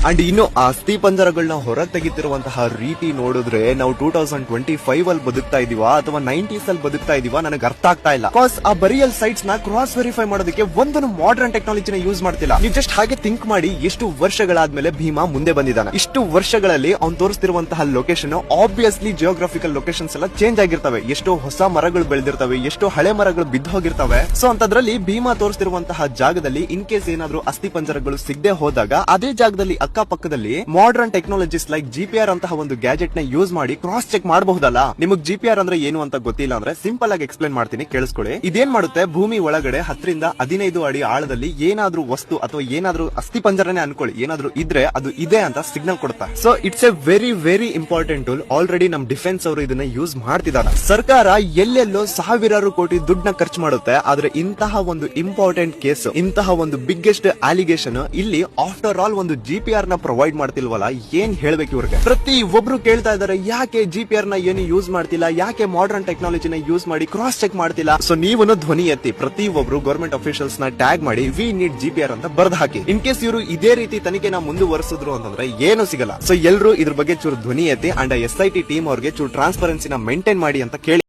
And ಇನ್ನು ಆ ಅಸ್ಥಿ ಪಂಜರಗಳನ್ನ ಹೊರ ತೆಗಿತಿರುವಂತಹ ರೀತಿ ನೋಡಿದ್ರೆ ನಾವು 2025 ಅಲ್ಲಿ ಬದುಕ್ತಾ ಇದೀವಾ ಅಥವಾ 90s ಅಲ್ಲಿ ಬದುಕ್ತಾ ಇದೀವಾ ನನಗೆ ಅರ್ಥ ಆಗ್ತಾ ಇಲ್ಲ. ಬಿಕಾಸ್ ಆ ಬರಿಯಲ್ ಸೈಟ್ಸ್ ನ ಕ್ರಾಸ್ ವೆರಿಫೈ ಮಾಡೋದಕ್ಕೆ ಒಂದನ್ನು ಮಾಡರ್ನ್ ಟೆಕ್ನಾಲಜಿನ ಯೂಸ್ ಮಾಡ್ತಿಲ್ಲ. ನೀವು ಜಸ್ಟ್ ಹಾಗೆ ಥಿಂಕ್ ಮಾಡಿ, ಎಷ್ಟು ವರ್ಷಗಳಾದ್ಮೇಲೆ ಭೀಮಾ ಮುಂದೆ ಬಂದಿದ್ದಾನೆ. ಇಷ್ಟು ವರ್ಷಗಳಲ್ಲಿ ಅವ್ನು ತೋರಿಸ್ತಿರುವಂತಹ ಲೊಕೇಶನ್ ಆಬ್ವಿಯಸ್ಲಿ ಜಿಯೋಗ್ರಫಿಕಲ್ ಲೊಕೇಶನ್ಸ್ ಎಲ್ಲ ಚೇಂಜ್ ಆಗಿರ್ತವೆ. ಎಷ್ಟೋ ಹೊಸ ಮರಗಳು ಬೆಳೆದಿರ್ತವೆ, ಎಷ್ಟೋ ಹಳೆ ಮರಗಳು ಬಿದ್ದು ಹೋಗಿರ್ತವೆ. ಸೊ ಅಂತದ್ರಲ್ಲಿ ಭೀಮಾ ತೋರಿಸ್ತಿರುವಂತಹ ಜಾಗದಲ್ಲಿ ಇನ್ ಕೇಸ್ ಏನಾದ್ರೂ ಅಸ್ಥಿ ಪಂಜರಗಳು ಸಿಗದೆ ಹೋದಾಗ ಅದೇ ಜಾಗದಲ್ಲಿ ಅಕ್ಕಪಕ್ಕದಲ್ಲಿ ಮಾಡರ್ನ್ ಟೆಕ್ನಾಲಜೀಸ್ ಲೈಕ್ ಜಿಪಿಆರ್ ಅಂತಹ ಒಂದು ಗ್ಯಾಜೆಟ್ ನ ಯೂಸ್ ಮಾಡಿ ಕ್ರಾಸ್ ಚೆಕ್ ಮಾಡಬಹುದಲ್ಲ. ನಿಮಗೆ ಜಿಪಿಆರ್ ಅಂದ್ರೆ ಏನು ಅಂತ ಗೊತ್ತಿಲ್ಲ ಅಂದ್ರೆ ಸಿಂಪಲ್ ಆಗಿ ಎಕ್ಸ್ಪ್ಲೇನ್ ಮಾಡ್ತೀನಿ, ಕೇಳಿಸ್ಕೊಳ್ಳಿ. ಇದೇನ್ ಮಾಡುತ್ತೆ, ಭೂಮಿ ಒಳಗಡೆ 10 ರಿಂದ 15 ಅಡಿ ಆಳದಲ್ಲಿ ಏನಾದ್ರೂ ವಸ್ತು ಅಥವಾ ಏನಾದ್ರೂ ಅಸ್ಥಿ ಪಂಜರನೇ ಅನ್ಕೊಳ್ಳಿ, ಏನಾದ್ರೂ ಇದ್ರೆ ಅದು ಇದೆ ಅಂತ ಸಿಗ್ನಲ್ ಕೊಡುತ್ತೆ. So it's A very very important tool. Already ನಮ್ ಡಿಫೆನ್ಸ್ ಅವರು ಇದನ್ನ ಯೂಸ್ ಮಾಡ್ತಿದ್ದಾರೆ. ಸರ್ಕಾರ ಎಲ್ಲೆಲ್ಲೋ ಸಾವಿರಾರು ಕೋಟಿ ದುಡ್ಡನ್ನ ಖರ್ಚು ಮಾಡುತ್ತೆ, ಆದ್ರೆ ಇಂತಹ ಒಂದು ಇಂಪಾರ್ಟೆಂಟ್ ಕೇಸ್, ಇಂತಹ ಒಂದು ಬಿಗ್ಗೆಸ್ಟ್ ಅಲಿಗೇಷನ್ ಇಲ್ಲಿ ಆಫ್ಟರ್ ಆಲ್ ಒಂದು ಜಿಪಿಆರ್ ನ ಪ್ರೊವೈಡ್ ಮಾಡ್ತಿಲ್ವಲ್ಲ, ಏನ್ ಹೇಳ್ಬೇಕು ಇವ್ರಿಗೆ. ಪ್ರತಿ ಒಬ್ರು ಕೇಳ್ತಾ ಇದಾರೆ, ಯಾಕೆ ಜಿಪಿಆರ್ ನ ಏನು ಯೂಸ್ ಮಾಡ್ತಿಲ್ಲ, ಯಾಕೆ ಮಾಡರ್ನ್ ಟೆಕ್ನಾಲಜಿನ ಯೂಸ್ ಮಾಡಿ ಕ್ರಾಸ್ ಚೆಕ್ ಮಾಡ್ತಿಲ್ಲ. ಸೊ ನೀವು ಧ್ವನಿ ಎತ್ತಿ ಪ್ರತಿ ಒಬ್ರು ಗವರ್ಮೆಂಟ್ ಅಫಿಷಿಯಲ್ಸ್ ನ ಟ್ಯಾಗ್ ಮಾಡಿ ವಿ ನೀಡ್ ಜಿಪಿಆರ್ ಅಂತ ಬರ್ದ್ ಹಾಕಿ. ಇನ್ ಕೇಸ್ ಇವರು ಇದೇ ರೀತಿ ತನಿಖೆನ ಮುಂದುವರೆಸಿದ್ರು ಅಂತಂದ್ರೆ ಏನು ಸಿಗಲ್ಲ. ಸೊ ಎಲ್ಲರೂ ಇದ್ರ ಬಗ್ಗೆ ಚೂರು ಧ್ವನಿ ಎತ್ತಿ ಅಂಡ್ SIT ಟೀಮ್ ಅವ್ರಿಗೆ ಚೂರು ಟ್ರಾನ್ಸ್ಪರೆನ್ಸಿನ ಮೇಂಟೈನ್ ಮಾಡಿ ಅಂತ ಕೇಳಿ.